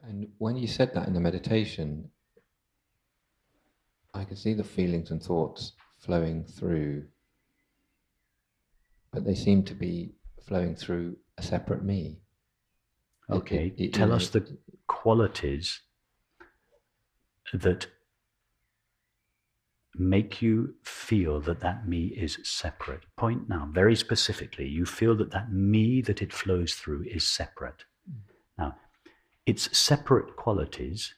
And when you said that in the meditation, I could see the feelings and thoughts flowing through, but they seem to be flowing through a separate me. Okay, tell us the qualities that make you feel that that me is separate. Point now, very specifically, you feel that that me that it flows through is separate. Now, its separate qualities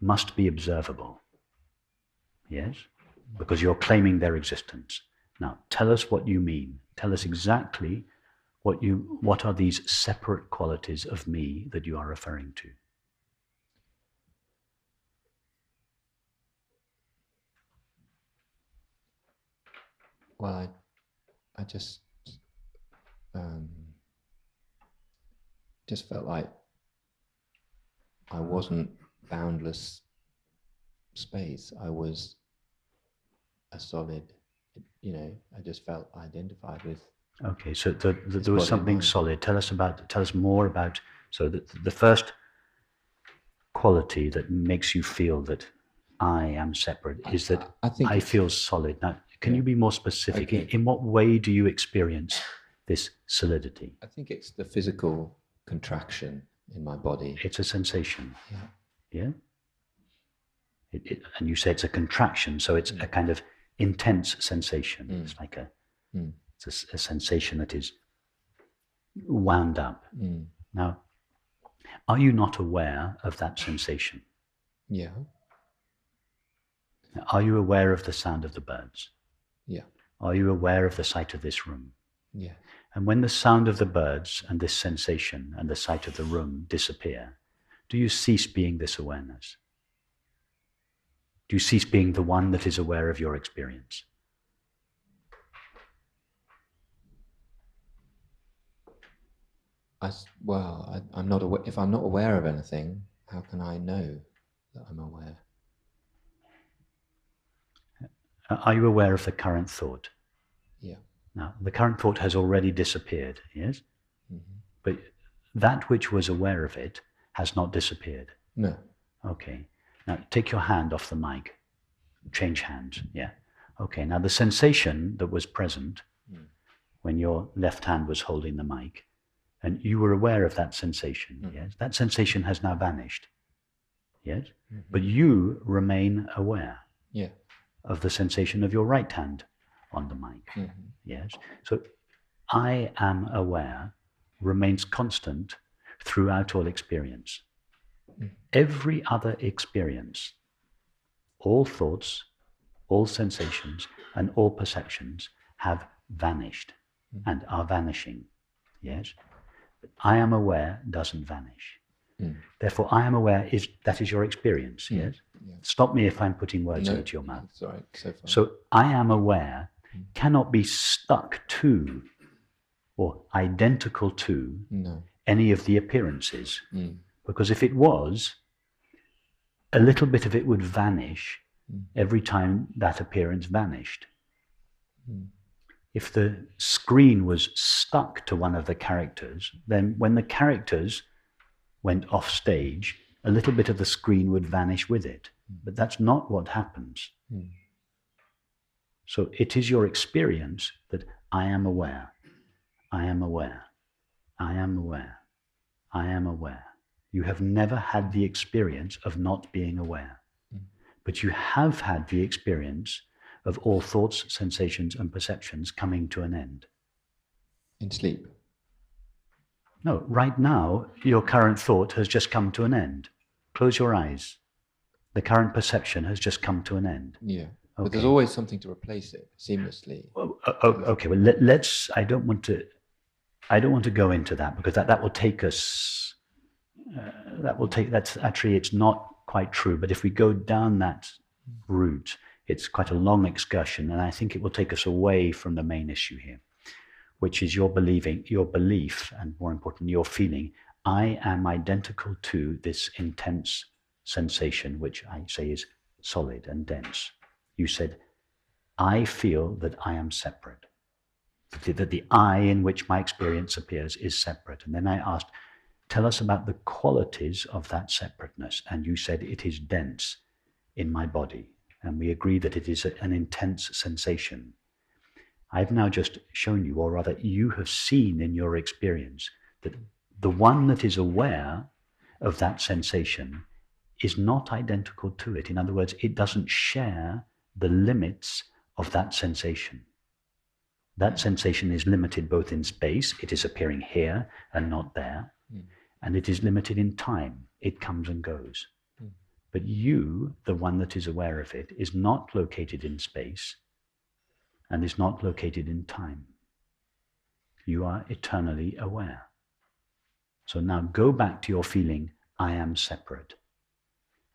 must be observable. Yes? Because you're claiming their existence. Now, tell us what you mean. Tell us exactly what are these separate qualities of me that you are referring to? Well, I just felt like I wasn't boundless space. I was a solid, I just felt identified with. Okay, so there was something solid. Tell us more about, so the first quality that makes you feel that I am separate is that I feel solid. Now, can you be more specific? In what way do you experience this solidity? I think it's the physical contraction in my body. It's a sensation. Yeah. Yeah? And you say it's a contraction, so it's a kind of intense sensation. It's like it's a sensation that is wound up. Now, are you not aware of that sensation? Yeah. Now, are you aware of the sound of the birds? Yeah. Are you aware of the sight of this room? Yeah. And when the sound of the birds and this sensation and the sight of the room disappear, do you cease being this awareness? Do you cease being the one that is aware of your experience? I'm not aware. If I'm not aware of anything, how can I know that I'm aware? Are you aware of the current thought? Yeah. Now, the current thought has already disappeared, yes? Mm-hmm. But that which was aware of it has not disappeared. No. Okay. Now, take your hand off the mic. Change hands, yeah. Okay, now the sensation that was present when your left hand was holding the mic, and you were aware of that sensation, yes? That sensation has now vanished, yes? Mm-hmm. But you remain aware of the sensation of your right hand on the mic, yes? So I am aware remains constant throughout all experience. Every other experience, all thoughts, all sensations, and all perceptions have vanished and are vanishing, yes? But I am aware doesn't vanish. Therefore, I am aware that is your experience, yes? Yeah. Stop me if I'm putting words into your mouth. That's right, so far. So I am aware cannot be stuck to or identical to any of the appearances. Because if it was, a little bit of it would vanish every time that appearance vanished. If the screen was stuck to one of the characters, then when the characters went off stage, a little bit of the screen would vanish with it. But that's not what happens. So it is your experience that I am aware, I am aware, I am aware, I am aware. You have never had the experience of not being aware. But you have had the experience of all thoughts, sensations, and perceptions coming to an end. In sleep? No, right now, your current thought has just come to an end. Close your eyes. The current perception has just come to an end. Yeah. Okay. But there's always something to replace it seamlessly. Okay, well, let's, I don't want to go into that because that will take us, that's actually, it's not quite true. But if we go down that route, it's quite a long excursion, and I think it will take us away from the main issue here, which is your belief, and more importantly, your feeling, I am identical to this intense sensation, which I say is solid and dense. You said, I feel that I am separate, that the I in which my experience appears is separate. And then I asked, tell us about the qualities of that separateness. And you said it is dense in my body. And we agree that it is an intense sensation. I've now just shown you, or rather you have seen in your experience, that the one that is aware of that sensation is not identical to it. In other words, it doesn't share the limits of that sensation. That sensation is limited both in space, it is appearing here and not there, and it is limited in time, it comes and goes. But you, the one that is aware of it, is not located in space and is not located in time. You are eternally aware. So now go back to your feeling, I am separate,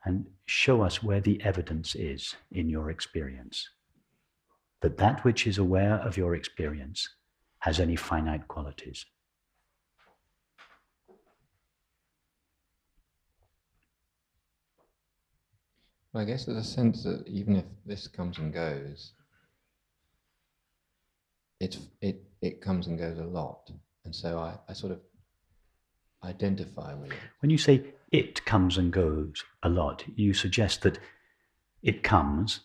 and show us where the evidence is in your experience that that which is aware of your experience has any finite qualities. Well, I guess there's a sense that even if this comes and goes, it comes and goes a lot, and so I sort of identify with it. When you say it comes and goes a lot, you suggest that it comes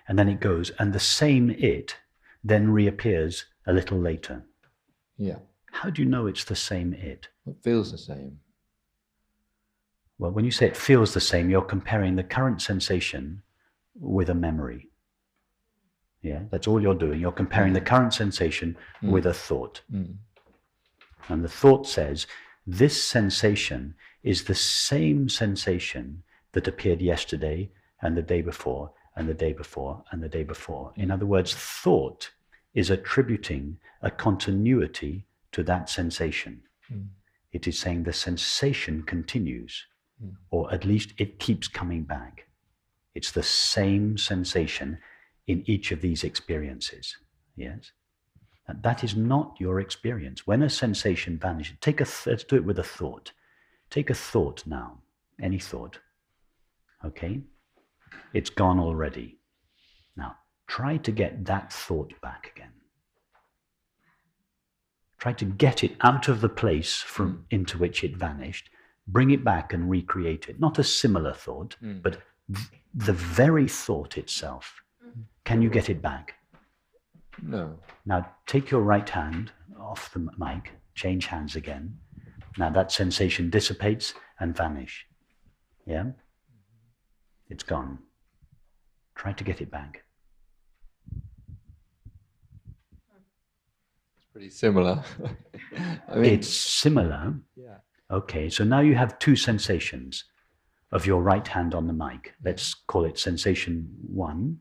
and then it goes, and the same it then reappears a little later. Yeah. How do you know it's the same it? It feels the same. Well, when you say it feels the same, you're comparing the current sensation with a memory. Yeah, that's all you're doing. You're comparing the current sensation with a thought. And the thought says, this sensation is the same sensation that appeared yesterday and the day before and the day before and the day before. In other words, thought is attributing a continuity to that sensation. It is saying the sensation continues, or at least it keeps coming back. It's the same sensation in each of these experiences. Yes? And that is not your experience. When a sensation vanishes, let's do it with a thought. Take a thought now, any thought. Okay? It's gone already. Now, try to get that thought back again. Try to get it out of the place into which it vanished, bring it back and recreate it. Not a similar thought, but the very thought itself. Can you get it back? No. Now take your right hand off the mic, change hands again. Now that sensation dissipates and vanish. Yeah? It's gone. Try to get it back. It's pretty similar. I mean, it's similar. Yeah. Okay, so now you have two sensations of your right hand on the mic. Let's call it sensation 1.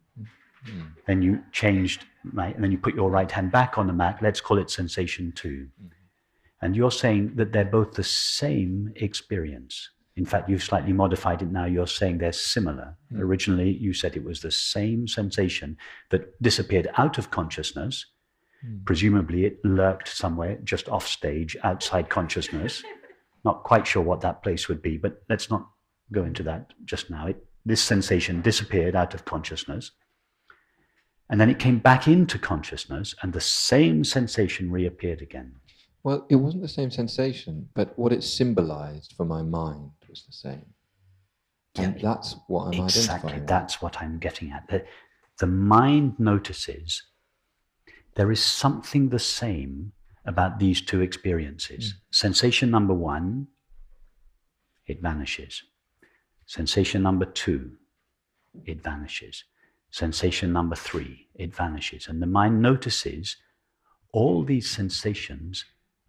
Then you changed, and then you put your right hand back on the mat. Let's call it sensation 2. And you're saying that they're both the same experience. In fact, you've slightly modified it now. You're saying they're similar. Originally, you said it was the same sensation that disappeared out of consciousness. Presumably, it lurked somewhere just off stage, outside consciousness. Not quite sure what that place would be, but let's not go into that just now. This sensation disappeared out of consciousness. And then it came back into consciousness, and the same sensation reappeared again. Well, it wasn't the same sensation, but what it symbolized for my mind was the same. And that's what I'm identifying with. That's what I'm getting at. The mind notices there is something the same about these two experiences. Sensation number 1, it vanishes. Sensation number 2, it vanishes. Sensation number 3, it vanishes. And the mind notices all these sensations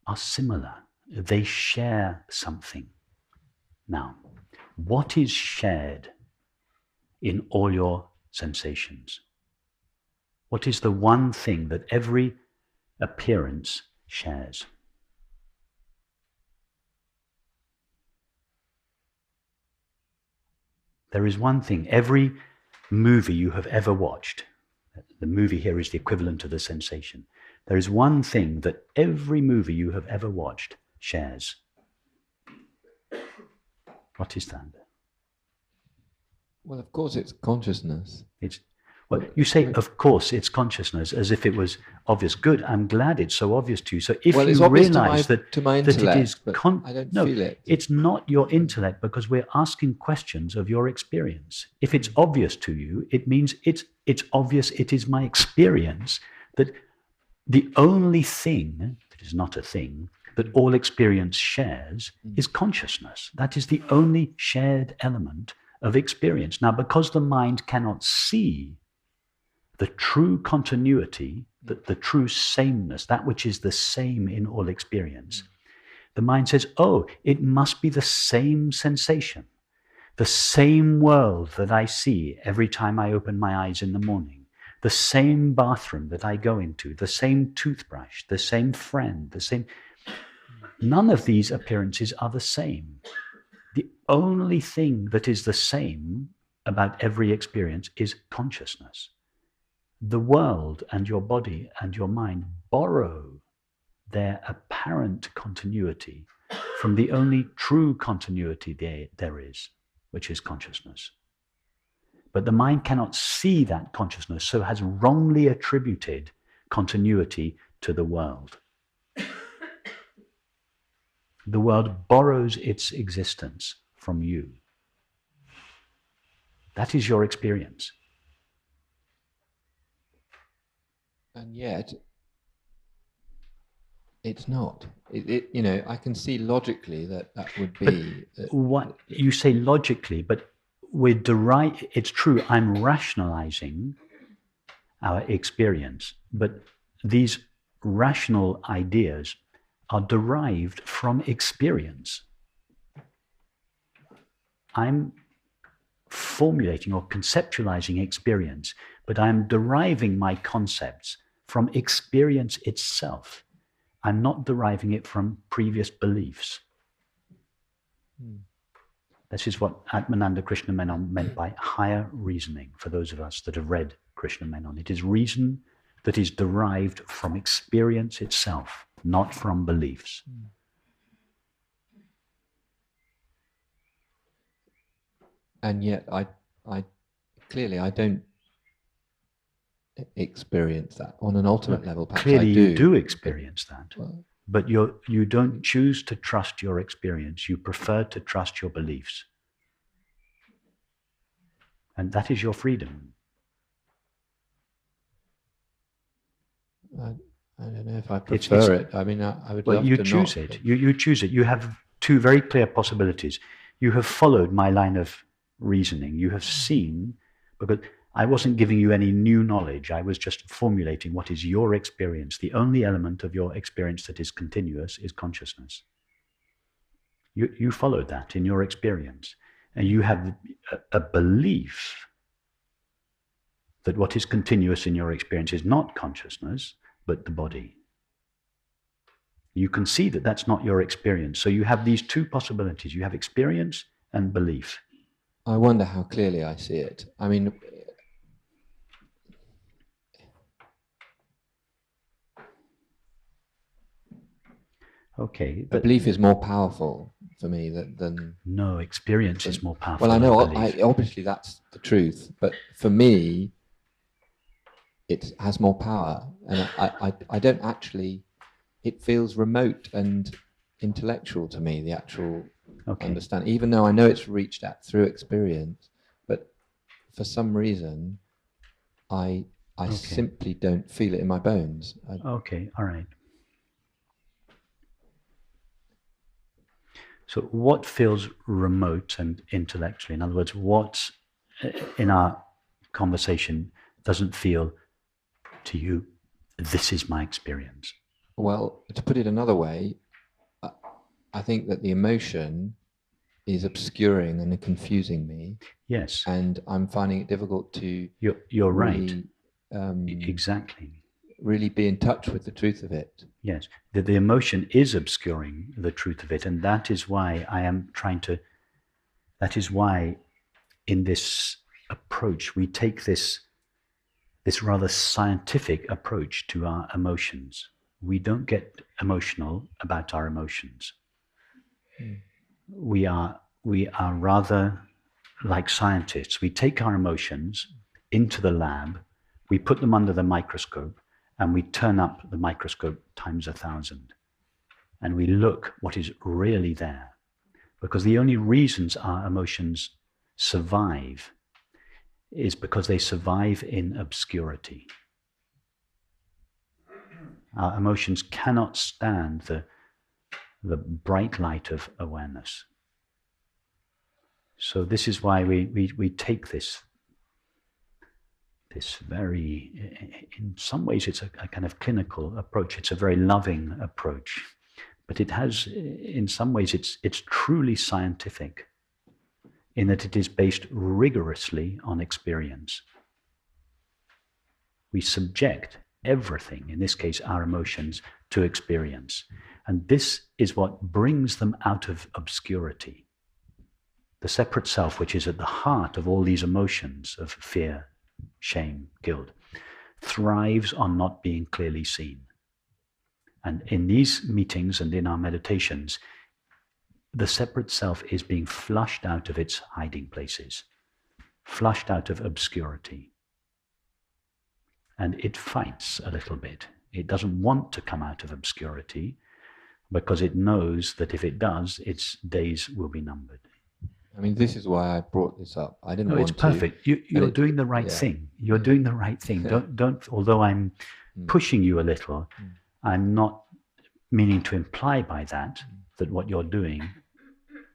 are similar. They share something. Now, what is shared in all your sensations? What is the one thing that every appearance shares? There is one thing. Every movie you have ever watched, the movie here is the equivalent of the sensation. There is one thing that every movie you have ever watched shares. What is that? Well, of course, it's consciousness. Well, you say, of course, it's consciousness, as if it was obvious. Good, I'm glad it's so obvious to you. So if you realize that it is... I don't feel it. It's not your intellect, because we're asking questions of your experience. If it's obvious to you, it means it's obvious, it is my experience that the only thing that is not a thing that all experience shares is consciousness. That is the only shared element of experience. Now, because the mind cannot see the true continuity, the true sameness, that which is the same in all experience, the mind says, oh, it must be the same sensation, the same world that I see every time I open my eyes in the morning, the same bathroom that I go into, the same toothbrush, the same friend, the same... None of these appearances are the same. The only thing that is the same about every experience is consciousness. The world and your body and your mind borrow their apparent continuity from the only true continuity there is, which is consciousness. But the mind cannot see that consciousness, so has wrongly attributed continuity to the world. The world borrows its existence from you. That is your experience. And yet, it's not. I can see logically that would be... What you say logically, but it's true, I'm rationalizing our experience, but these rational ideas are derived from experience. I'm formulating or conceptualizing experience, but I'm deriving my concepts from experience itself. I'm not deriving it from previous beliefs. This is what Atmananda Krishna Menon meant by higher reasoning, for those of us that have read Krishna Menon. It is reason that is derived from experience itself, not from beliefs. And yet I clearly don't experience that on an ultimate level. Perhaps clearly I do. You do experience that, but you don't choose to trust your experience. You prefer to trust your beliefs, and that is your freedom. I don't know if I prefer it. I mean, I would love to not. Choose it. You choose it. You have two very clear possibilities. You have followed my line of reasoning. You have seen, because I wasn't giving you any new knowledge. I was just formulating what is your experience. The only element of your experience that is continuous is consciousness. You followed that in your experience. And you have a belief that what is continuous in your experience is not consciousness, but the body. You can see that that's not your experience. So you have these two possibilities. You have experience and belief. I wonder how clearly I see it. I mean, okay, but belief is more powerful for me than no, experience is more powerful. Well, I know, obviously that's the truth, but for me, it has more power, and I don't actually. It feels remote and intellectual to me, the actual understanding, even though I know it's reached out through experience, but for some reason, I simply don't feel it in my bones. Okay, all right. So what feels remote and intellectually? In other words, what in our conversation doesn't feel to you, this is my experience? Well, to put it another way, I think that the emotion is obscuring and confusing me. Yes. And I'm finding it difficult to... You're really, right. Exactly. Really be in touch with the truth of it. Yes. The emotion is obscuring the truth of it. And that is why I am trying to... That is why in this approach, we take this rather scientific approach to our emotions. We don't get emotional about our emotions. We are rather like scientists. We take our emotions, into the lab, we put them under the microscope, and we turn up the microscope times 1,000. And we look what is really there. Because the only reasons our emotions survive is because they survive in obscurity. Our emotions cannot stand the bright light of awareness. So this is why we take this very, in some ways it's a kind of clinical approach. It's a very loving approach. But it has, in some ways, it's truly scientific in that it is based rigorously on experience. We subject everything, in this case our emotions, to experience. And this is what brings them out of obscurity. The separate self, which is at the heart of all these emotions of fear, shame, guilt, thrives on not being clearly seen. And in these meetings and in our meditations, the separate self is being flushed out of its hiding places, flushed out of obscurity. And it fights a little bit. It doesn't want to come out of obscurity because it knows that if it does, its days will be numbered. I mean, this is why I brought this up. I didn't want to. No, it's perfect. You're doing the right thing. You're doing the right thing. Don't. Although I'm pushing you a little, I'm not meaning to imply by that what you're doing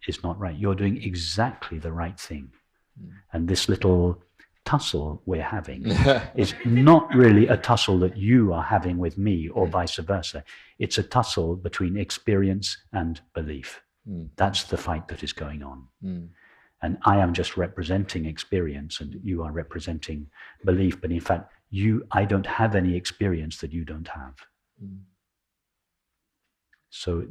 is not right. You're doing exactly the right thing. And this little tussle we're having is not really a tussle that you are having with me or vice versa. It's a tussle between experience and belief. That's the fight that is going on. And I am just representing experience and you are representing belief. But in fact, I don't have any experience that you don't have. So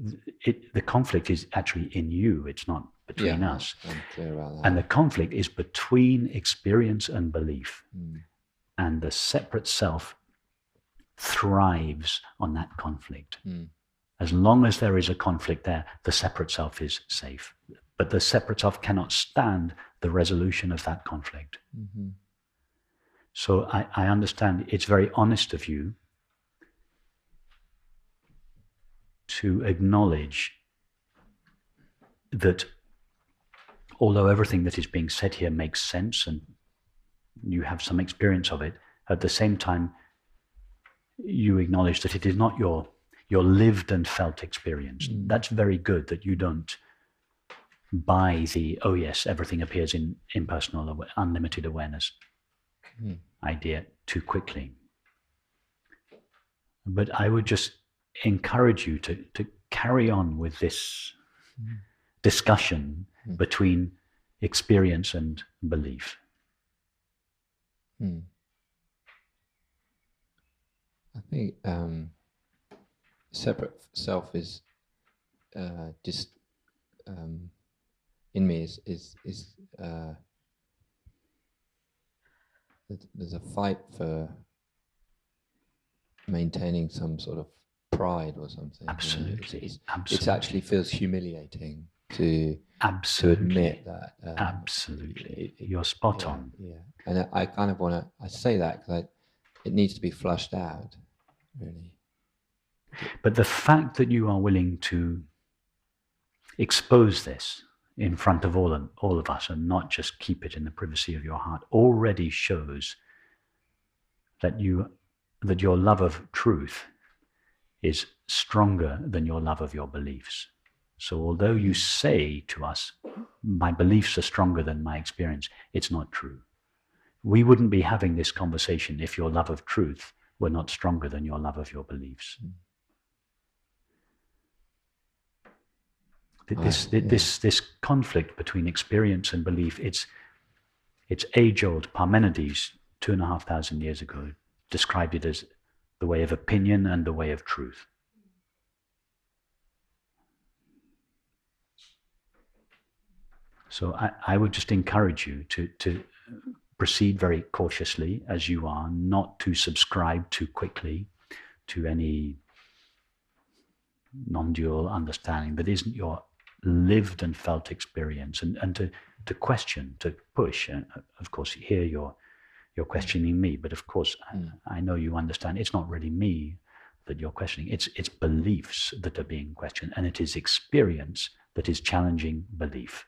the conflict is actually in you. It's not between us. I'm clear about that. And the conflict is between experience and belief. And the separate self thrives on that conflict. As long as there is a conflict there, the separate self is safe. But the separate self cannot stand the resolution of that conflict. So I understand it's very honest of you to acknowledge that although everything that is being said here makes sense and you have some experience of it, at the same time you acknowledge that it is not your lived and felt experience. That's very good that you don't buy the, oh yes, everything appears in impersonal, unlimited awareness idea too quickly. But I would just encourage you to carry on with this discussion between experience and belief. I think separate self is just in me is there's a fight for maintaining some sort of pride or something. Absolutely. It Absolutely. actually feels humiliating to admit that. Absolutely. You're spot on. Yeah. And I kind of want to, I say that because it needs to be flushed out, really. But the fact that you are willing to expose this in front of all of us and not just keep it in the privacy of your heart already shows that your love of truth is stronger than your love of your beliefs. So although you say to us, my beliefs are stronger than my experience, it's not true. We wouldn't be having this conversation if your love of truth were not stronger than your love of your beliefs. This conflict between experience and belief, it's age-old. Parmenides, 2,500 years ago, described it as the way of opinion and the way of truth. So I would just encourage you to proceed very cautiously as you are, not to subscribe too quickly to any non-dual understanding that isn't your lived and felt experience, and to question, to push. And of course, here you're You're questioning me, but of course, I know you understand. It's not really me that you're questioning. It's beliefs that are being questioned, and it is experience that is challenging belief.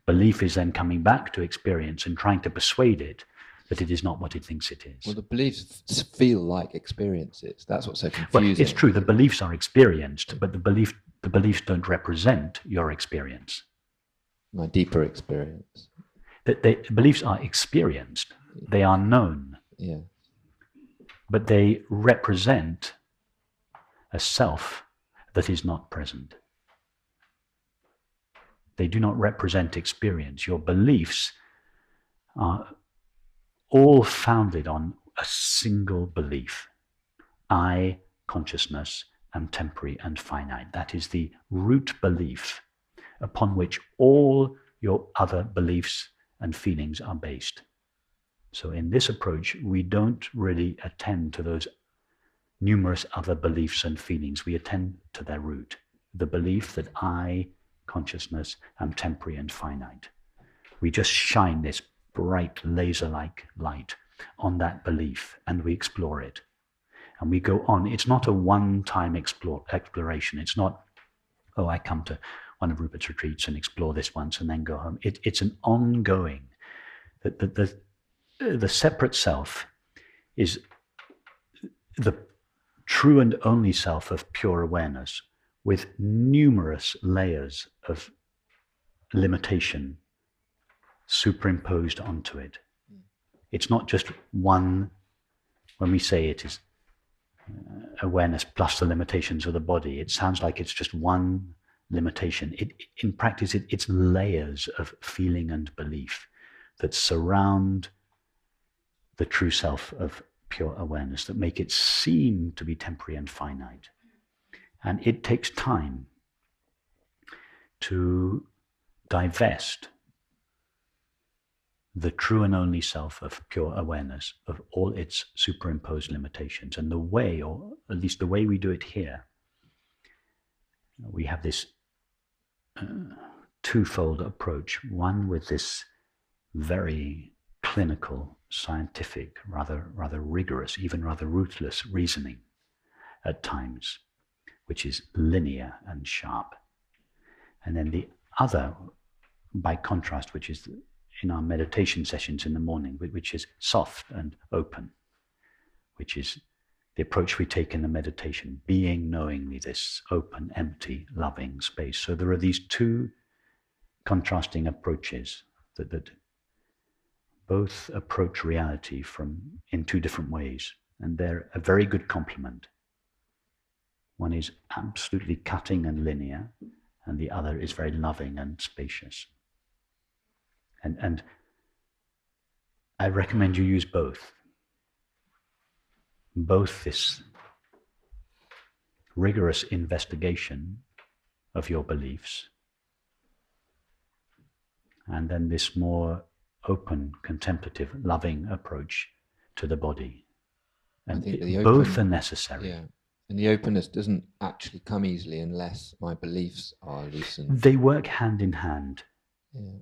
Belief is then coming back to experience and trying to persuade it that it is not what it thinks it is. Well, the beliefs feel like experiences. That's what's so confusing. Well, it's true. The beliefs are experienced, but the beliefs don't represent your experience. My deeper experience. The beliefs are experienced. They are known. Yeah. But they represent a self that is not present. They do not represent experience. Your beliefs are all founded on a single belief. I, consciousness, am temporary and finite. That is the root belief upon which all your other beliefs and feelings are based. So in this approach, we don't really attend to those numerous other beliefs and feelings. We attend to their root, the belief that I, consciousness, am temporary and finite. We just shine this bright laser-like light on that belief and we explore it. And we go on. It's not a one-time exploration. It's not, oh, I come to one of Rupert's retreats and explore this once and then go home. It's an ongoing. The separate self is the true and only self of pure awareness with numerous layers of limitation superimposed onto it. It's not just one, when we say it is awareness plus the limitations of the body, it sounds like it's just one limitation. In practice, it's layers of feeling and belief that surround the true self of pure awareness, that make it seem to be temporary and finite. And it takes time to divest the true and only self of pure awareness of all its superimposed limitations. And the way, or at least the way we do it here, we have this twofold approach. One with this very clinical, scientific, rather rigorous, even rather ruthless reasoning at times, which is linear and sharp. And then the other, by contrast, which is in our meditation sessions in the morning, which is soft and open, which is the approach we take in the meditation, being knowingly this open, empty, loving space. So there are these two contrasting approaches that both approach reality in two different ways, and they're a very good complement. One is absolutely cutting and linear, and the other is very loving and spacious. And I recommend you use both. Both this rigorous investigation of your beliefs and then this more open, contemplative, loving approach to the body. And both are necessary. Yeah. And the openness doesn't actually come easily unless my beliefs are loosened. They work hand in hand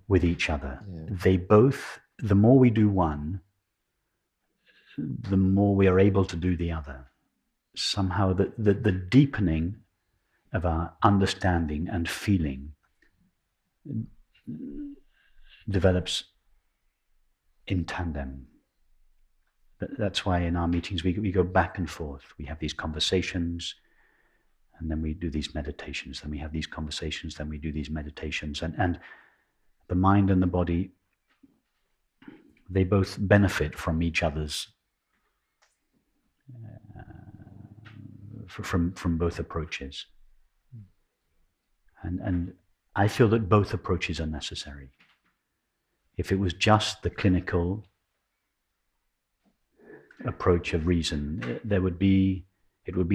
with each other. Yeah. They both, the more we do one, the more we are able to do the other. Somehow the deepening of our understanding and feeling develops in tandem. That's why in our meetings we go back and forth. We have these conversations, and then we do these meditations. Then we have these conversations, then we do these meditations. And the mind and the body, they both benefit from each other's, from both approaches. And I feel that both approaches are necessary. If it was just the clinical approach of reason, it would be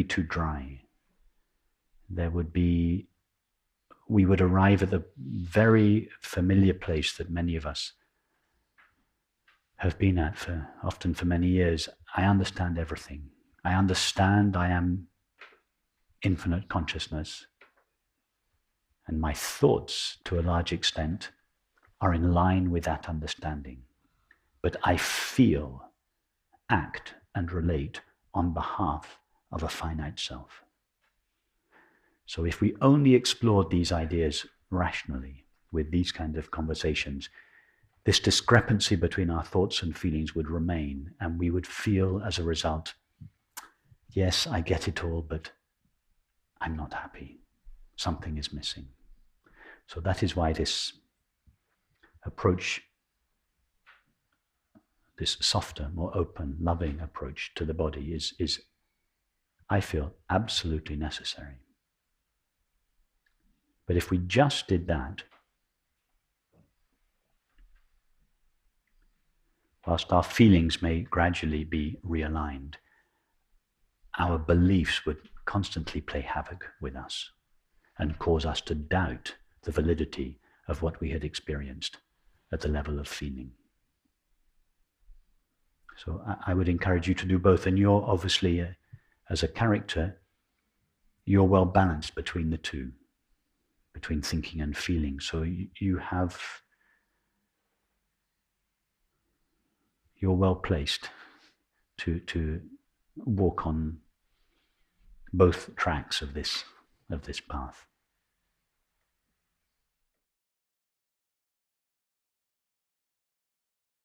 too dry. We would arrive at the very familiar place that many of us have been at often for many years. I understand everything. I understand I am infinite consciousness, and my thoughts, to a large extent, are in line with that understanding. But I feel act and relate on behalf of a finite self. So if we only explored these ideas rationally with these kinds of conversations, this discrepancy between our thoughts and feelings would remain, and we would feel as a result, yes, I get it all, but I'm not happy. Something is missing. So that is why this approach, this softer, more open, loving approach to the body is, I feel, absolutely necessary. But if we just did that, whilst our feelings may gradually be realigned, our beliefs would constantly play havoc with us and cause us to doubt the validity of what we had experienced at the level of feeling. So I would encourage you to do both. And you're obviously, as a character, you're well balanced between the two, between thinking and feeling. So you're well placed to walk on both tracks of this path.